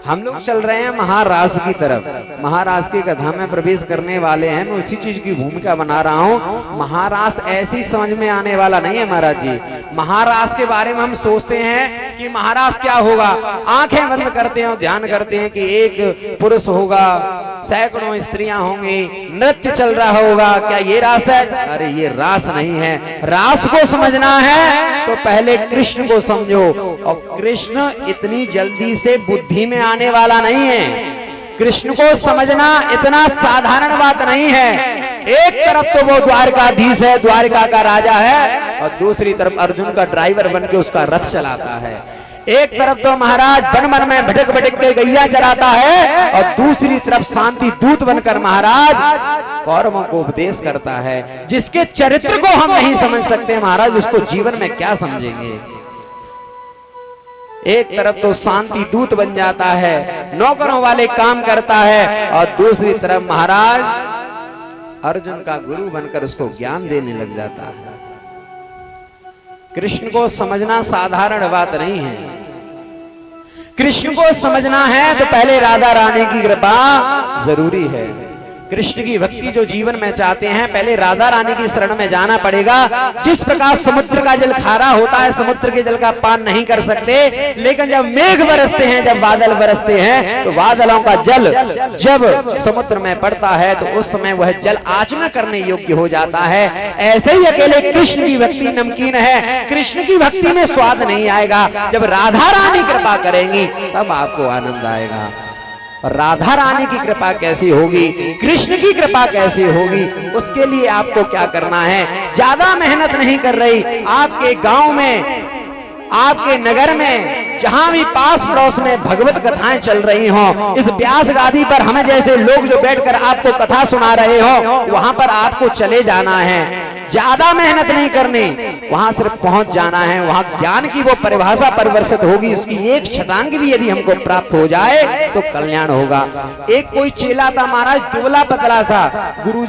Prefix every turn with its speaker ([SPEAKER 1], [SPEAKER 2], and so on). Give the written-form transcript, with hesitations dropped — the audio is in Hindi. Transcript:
[SPEAKER 1] हम लोग चल रहे हैं महाराज की तरफ। महाराज की कथा में प्रवेश करने वाले हैं। मैं उसी चीज की भूमिका बना रहा हूँ। महाराज ऐसी समझ में आने वाला नहीं है महाराज जी। महाराज के बारे में हम सोचते हैं कि महाराज क्या होगा, आंखें बंद करते हैं और ध्यान करते हैं कि एक पुरुष होगा, सैकड़ों स्त्रियां होंगी, नृत्य चल रहा होगा। क्या ये रास है? अरे ये रास नहीं है। रास को समझना है तो पहले कृष्ण को समझो। और कृष्ण इतनी जल्दी से बुद्धि में आने वाला नहीं है। कृष्ण को समझना इतना साधारण बात नहीं है। एक तरफ तो वो द्वारकाधीश है, द्वारका का राजा है, और दूसरी तरफ अर्जुन का ड्राइवर बनके उसका रथ चलाता है। एक तरफ तो महाराज वन वन में भटक भटक के गैया चराता है, और दूसरी तरफ शांति दूत बनकर महाराज कौरवों को उपदेश करता है। जिसके चरित्र को हम नहीं समझ सकते महाराज, उसको जीवन में क्या समझेंगे। एक तरफ तो शांति दूत बन जाता है, नौकरों वाले काम करता है, और दूसरी तरफ महाराज अर्जुन का गुरु बनकर उसको ज्ञान देने लग जाता है। कृष्ण को समझना साधारण बात नहीं है। कृष्ण को समझना है तो पहले राधा रानी की कृपा जरूरी है। कृष्ण की भक्ति जो जीवन में चाहते हैं, पहले राधा रानी की शरण में जाना पड़ेगा। जिस प्रकार समुद्र का जल खारा होता है, समुद्र के जल का पान नहीं कर सकते, लेकिन जब मेघ बरसते हैं, जब बादल बरसते हैं, तो बादलों का जल जब समुद्र में पड़ता है तो उस समय वह जल आचमन करने योग्य हो जाता है। ऐसे ही अकेले कृष्ण की भक्ति नमकीन है। कृष्ण की भक्ति में स्वाद नहीं आएगा। जब राधा रानी कृपा करेंगी तब आपको आनंद आएगा। और राधा रानी की कृपा कैसी होगी, कृष्ण की कृपा कैसी होगी, उसके लिए आपको क्या करना है। ज्यादा मेहनत नहीं कर रही। आपके गांव में, आपके नगर में, जहां भी पास पड़ोस में भगवत कथाएं चल रही हों, इस व्यास गादी पर हमें जैसे लोग जो बैठकर आपको कथा सुना रहे हो, वहां पर आपको चले जाना है। ज्यादा मेहनत नहीं करनी, वहां सिर्फ पहुंच जाना है। वहां ज्ञान की वो परिभाषा परिवर्तित होगी। उसकी एक छटांग भी यदि हमको प्राप्त हो जाए तो कल्याण होगा। एक कोई चेला था महाराज, दुबला पतला सा, गुरु